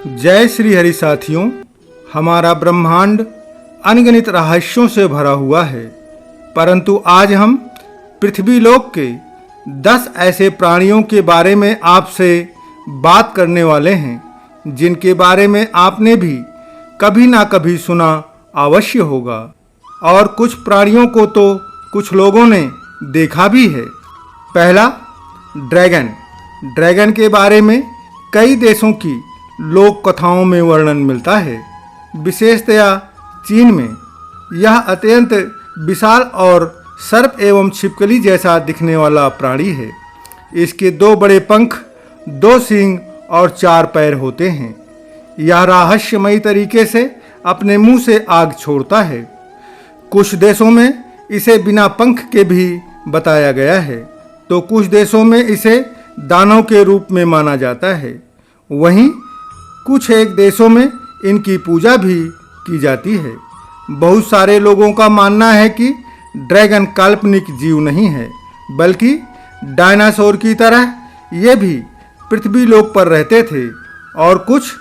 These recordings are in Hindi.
जय श्री हरि साथियों, हमारा ब्रह्मांड अनगिनत रहस्यों से भरा हुआ है, परंतु आज हम पृथ्वी लोक के 10 ऐसे प्राणियों के बारे में आपसे बात करने वाले हैं जिनके बारे में आपने भी कभी ना कभी सुना अवश्य होगा। और कुछ प्राणियों को तो कुछ लोगों ने देखा भी है। पहला, ड्रैगन। ड्रैगन के बारे में कई देशों की लोक कथाओं में वर्णन मिलता है। विशेषतया चीन में यह अत्यंत विशाल और सर्प एवं छिपकली जैसा दिखने वाला प्राणी है। इसके 2 बड़े पंख, 2 सींग और 4 पैर होते हैं। यह रहस्यमयी तरीके से अपने मुंह से आग छोड़ता है। कुछ देशों में इसे बिना पंख के भी बताया गया है, तो कुछ देशों में इसे दानव के रूप में माना जाता है। वहीं कुछ एक देशों में इनकी पूजा भी की जाती है। बहुत सारे लोगों का मानना है कि ड्रैगन काल्पनिक जीव नहीं है, बल्कि डायनासोर की तरह ये भी पृथ्वी लोक पर रहते थे और कुछ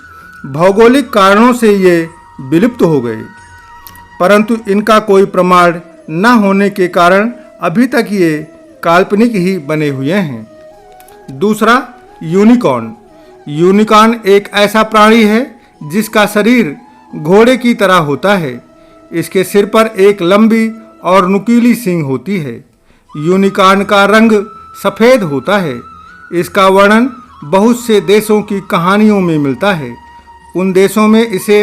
भौगोलिक कारणों से ये विलुप्त हो गए। परंतु इनका कोई प्रमाण न होने के कारण अभी तक ये काल्पनिक ही बने हुए हैं। दूसरा, यूनिकॉर्न। यूनिकॉर्न एक ऐसा प्राणी है जिसका शरीर घोड़े की तरह होता है। इसके सिर पर एक लंबी और नुकीली सींग होती है। यूनिकॉर्न का रंग सफ़ेद होता है। इसका वर्णन बहुत से देशों की कहानियों में मिलता है। उन देशों में इसे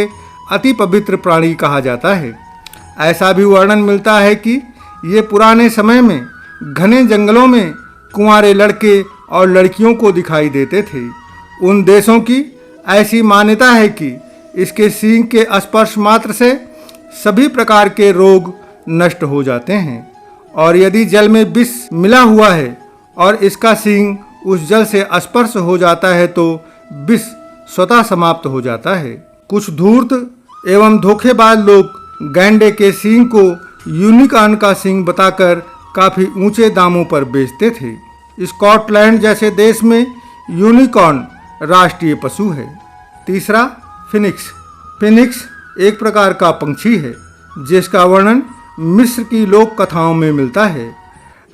अति पवित्र प्राणी कहा जाता है। ऐसा भी वर्णन मिलता है कि ये पुराने समय में घने जंगलों में कुंवारे लड़के और लड़कियों को दिखाई देते थे। उन देशों की ऐसी मान्यता है कि इसके सींग के स्पर्श मात्र से सभी प्रकार के रोग नष्ट हो जाते हैं, और यदि जल में विष मिला हुआ है और इसका सींग उस जल से स्पर्श हो जाता है तो विष स्वतः समाप्त हो जाता है। कुछ धूर्त एवं धोखेबाज लोग गैंडे के सींग को यूनिकॉर्न का सींग बताकर काफ़ी ऊंचे दामों पर बेचते थे। स्कॉटलैंड जैसे देश में यूनिकॉर्न राष्ट्रीय पशु है। तीसरा, फिनिक्स। फिनिक्स एक प्रकार का पंछी है जिसका वर्णन मिस्र की लोक कथाओं में मिलता है।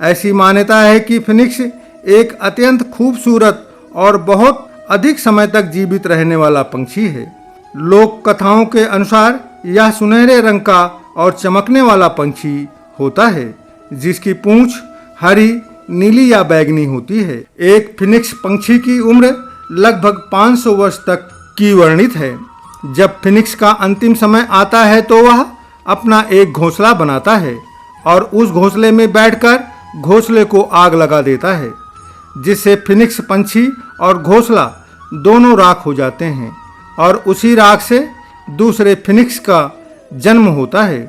ऐसी मान्यता है कि फिनिक्स एक अत्यंत खूबसूरत और बहुत अधिक समय तक जीवित रहने वाला पंछी है। लोक कथाओं के अनुसार यह सुनहरे रंग का और चमकने वाला पंछी होता है जिसकी पूंछ हरी, नीली या बैंगनी होती है। एक फिनिक्स पंछी की उम्र लगभग 500 वर्ष तक की वर्णित है। जब फिनिक्स का अंतिम समय आता है तो वह अपना एक घोंसला बनाता है और उस घोंसले में बैठकर घोंसले को आग लगा देता है, जिससे फिनिक्स पंछी और घोंसला दोनों राख हो जाते हैं और उसी राख से दूसरे फिनिक्स का जन्म होता है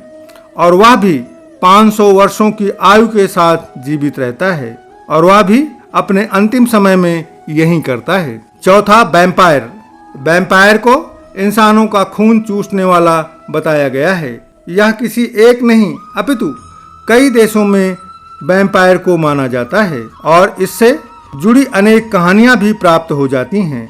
और वह भी 500 वर्षों की आयु के साथ जीवित रहता है, और वह भी अपने अंतिम समय में यही करता है। चौथा, वैम्पायर। वैम्पायर को इंसानों का खून चूसने वाला बताया गया है। यह किसी एक नहीं अपितु कई देशों में वैम्पायर को माना जाता है और इससे जुड़ी अनेक कहानियां भी प्राप्त हो जाती हैं।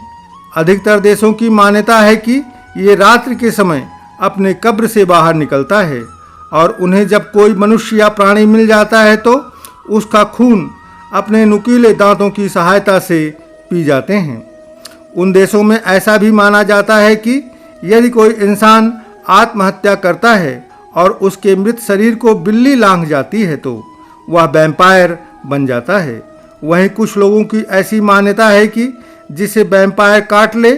अधिकतर देशों की मान्यता है कि ये रात्रि के समय अपने कब्र से बाहर निकलता है और उन्हें जब कोई मनुष्य या प्राणी मिल जाता है तो उसका खून अपने नुकीले दांतों की सहायता से पी जाते हैं। उन देशों में ऐसा भी माना जाता है कि यदि कोई इंसान आत्महत्या करता है और उसके मृत शरीर को बिल्ली लांघ जाती है तो वह वैम्पायर बन जाता है। वहीं कुछ लोगों की ऐसी मान्यता है कि जिसे वैम्पायर काट ले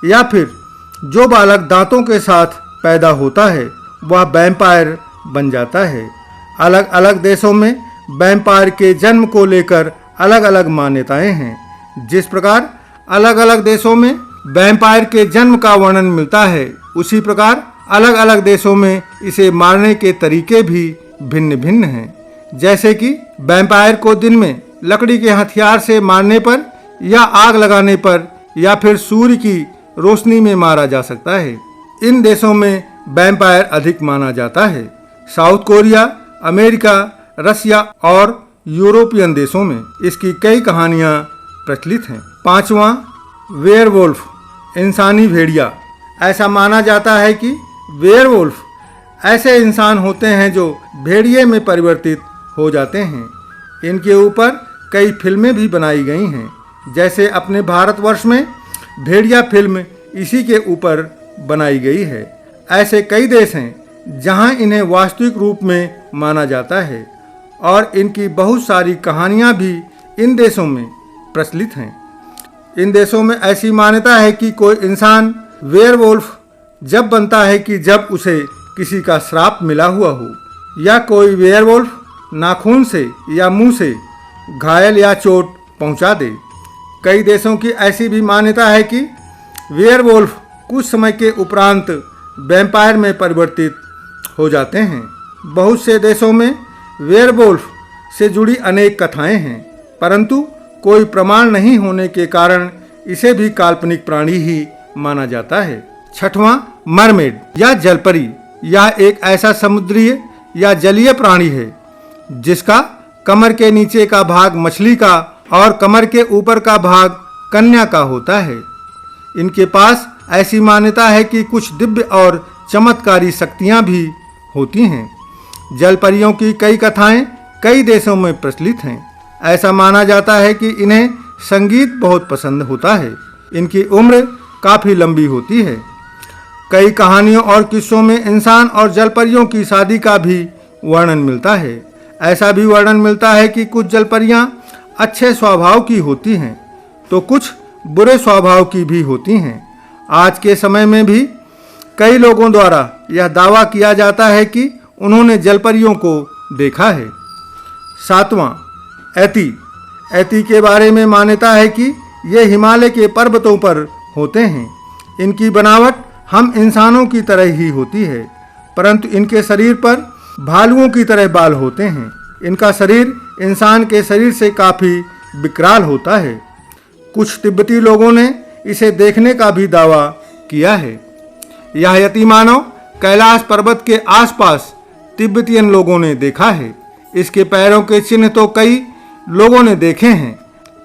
या फिर जो बालक दांतों के साथ पैदा होता है वह वैम्पायर बन जाता है। अलग अलग देशों में वैम्पायर के जन्म को लेकर अलग अलग मान्यताएं हैं। जिस प्रकार अलग अलग देशों में वैम्पायर के जन्म का वर्णन मिलता है, उसी प्रकार अलग अलग देशों में इसे मारने के तरीके भी भिन्न भिन्न हैं। जैसे कि वैम्पायर को दिन में लकड़ी के हथियार से मारने पर या आग लगाने पर या फिर सूर्य की रोशनी में मारा जा सकता है। इन देशों में वैम्पायर अधिक माना जाता है। साउथ कोरिया, अमेरिका, रसिया और यूरोपियन देशों में इसकी कई कहानियां प्रचलित हैं। पांचवा, वेयरवुल्फ। इंसानी भेड़िया। ऐसा माना जाता है कि वेयरवुल्फ ऐसे इंसान होते हैं जो भेड़िए में परिवर्तित हो जाते हैं। इनके ऊपर कई फिल्में भी बनाई गई हैं, जैसे अपने भारतवर्ष में भेड़िया फिल्म इसी के ऊपर बनाई गई है। ऐसे कई देश हैं जहां इन्हें वास्तविक रूप में माना जाता है और इनकी बहुत सारी कहानियां भी इन देशों में प्रचलित हैं। इन देशों में ऐसी मान्यता है कि कोई इंसान वेयरवुल्फ जब बनता है कि जब उसे किसी का श्राप मिला हुआ हो, या कोई वेयरवुल्फ नाखून से या मुंह से घायल या चोट पहुंचा दे। कई देशों की ऐसी भी मान्यता है कि वेयरवुल्फ कुछ समय के उपरांत वैम्पायर में परिवर्तित हो जाते हैं। बहुत से देशों में वेयरवुल्फ से जुड़ी अनेक कथाएं हैं, परंतु कोई प्रमाण नहीं होने के कारण इसे भी काल्पनिक प्राणी ही माना जाता है। छठवां, मरमेड या जलपरी। यह एक ऐसा समुद्री या जलीय प्राणी है जिसका कमर के नीचे का भाग मछली का और कमर के ऊपर का भाग कन्या का होता है। इनके पास ऐसी मान्यता है कि कुछ दिव्य और चमत्कारी शक्तियां भी होती हैं। जलपरियों की कई कथाएं कई देशों में प्रचलित हैं। ऐसा माना जाता है कि इन्हें संगीत बहुत पसंद होता है। इनकी उम्र काफ़ी लंबी होती है। कई कहानियों और किस्सों में इंसान और जलपरियों की शादी का भी वर्णन मिलता है। ऐसा भी वर्णन मिलता है कि कुछ जलपरियां अच्छे स्वभाव की होती हैं तो कुछ बुरे स्वभाव की भी होती हैं। आज के समय में भी कई लोगों द्वारा यह दावा किया जाता है कि उन्होंने जलपरियों को देखा है। सातवां, ऐती। ऐती के बारे में मान्यता है कि ये हिमालय के पर्वतों पर होते हैं। इनकी बनावट हम इंसानों की तरह ही होती है, परंतु इनके शरीर पर भालुओं की तरह बाल होते हैं। इनका शरीर इंसान के शरीर से काफ़ी विकराल होता है। कुछ तिब्बती लोगों ने इसे देखने का भी दावा किया है। यह यति मानव कैलाश पर्वत के आसपास तिब्बतियन लोगों ने देखा है। इसके पैरों के चिन्ह तो कई लोगों ने देखे हैं।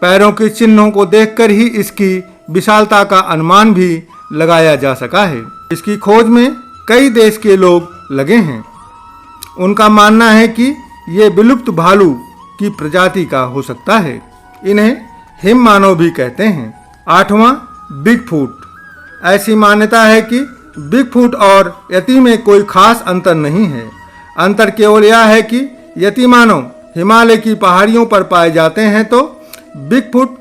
पैरों के चिन्हों को देखकर ही इसकी विशालता का अनुमान भी लगाया जा सका है। इसकी खोज में कई देश के लोग लगे हैं। उनका मानना है कि ये विलुप्त भालू की प्रजाति का हो सकता है। इन्हें हिम मानव भी कहते हैं। आठवां, बिगफूट। ऐसी मान्यता है कि बिगफूट और यति में कोई खास अंतर नहीं है। अंतर केवल यह है कि यति मानव हिमालय की पहाड़ियों पर पाए जाते हैं तो बिगफूट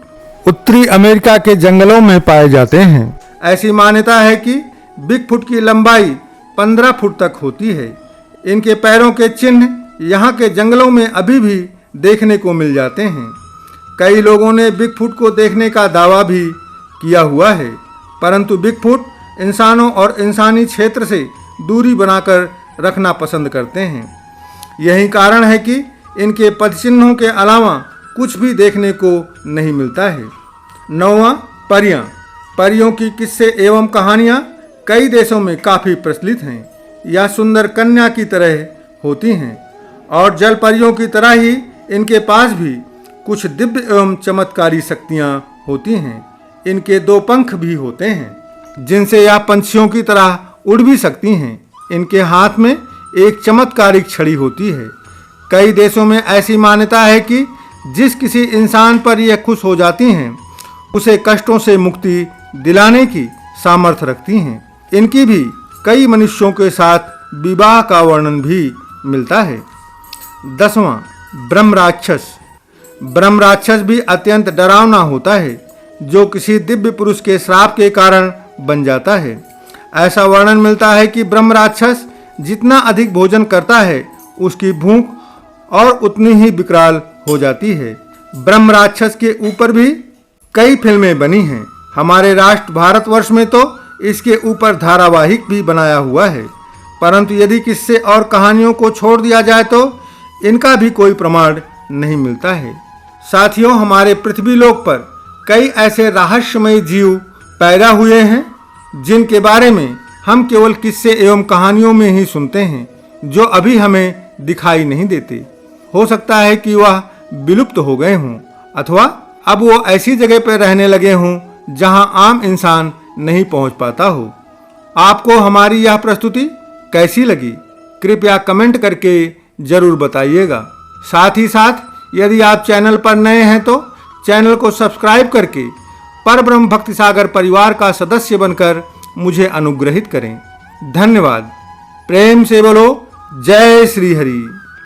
उत्तरी अमेरिका के जंगलों में पाए जाते हैं। ऐसी मान्यता है कि बिगफूट की लंबाई 15 फुट तक होती है। इनके पैरों के चिन्ह यहाँ के जंगलों में अभी भी देखने को मिल जाते हैं। कई लोगों ने बिगफूट को देखने का दावा भी किया हुआ है, परंतु बिगफूट इंसानों और इंसानी क्षेत्र से दूरी बनाकर रखना पसंद करते हैं। यही कारण है कि इनके पदचिन्हों के अलावा कुछ भी देखने को नहीं मिलता है। नौवां, परियां। परियों की किस्से एवं कहानियाँ कई देशों में काफ़ी प्रचलित हैं। यह सुंदर कन्या की तरह होती हैं और जल परियों की तरह ही इनके पास भी कुछ दिव्य एवं चमत्कारी शक्तियाँ होती हैं। इनके 2 पंख भी होते हैं जिनसे यह पंछियों की तरह उड़ भी सकती हैं। इनके हाथ में एक चमत्कारिक छड़ी होती है। कई देशों में ऐसी मान्यता है कि जिस किसी इंसान पर यह खुश हो जाती हैं उसे कष्टों से मुक्ति दिलाने की सामर्थ्य रखती हैं। इनकी भी कई मनुष्यों के साथ विवाह का वर्णन भी मिलता है। 10वां, ब्रह्म राक्षस। ब्रह्म राक्षस भी अत्यंत डरावना होता है जो किसी दिव्य पुरुष के श्राप के कारण बन जाता है। ऐसा वर्णन मिलता है कि ब्रह्म राक्षस जितना अधिक भोजन करता है उसकी भूख और उतनी ही विकराल हो जाती है। ब्रह्म राक्षस के ऊपर भी कई फिल्में बनी हैं। हमारे राष्ट्र भारतवर्ष में तो इसके ऊपर धारावाहिक भी बनाया हुआ है, परंतु यदि किस्से और कहानियों को छोड़ दिया जाए तो इनका भी कोई प्रमाण नहीं मिलता है। साथियों, हमारे पृथ्वी लोक पर कई ऐसे रहस्यमय जीव पैदा हुए हैं जिनके बारे में हम केवल किस्से एवं कहानियों में ही सुनते हैं, जो अभी हमें दिखाई नहीं देते। हो सकता है कि वह विलुप्त हो गए हों अथवा अब वो ऐसी जगह पर रहने लगे हों जहां आम इंसान नहीं पहुंच पाता हो। आपको हमारी यह प्रस्तुति कैसी लगी, कृपया कमेंट करके जरूर बताइएगा। साथ ही साथ यदि आप चैनल पर नए हैं तो चैनल को सब्सक्राइब करके परब्रह्म भक्ति सागर परिवार का सदस्य बनकर मुझे अनुग्रहित करें। धन्यवाद। प्रेम से बोलो जय श्री हरि।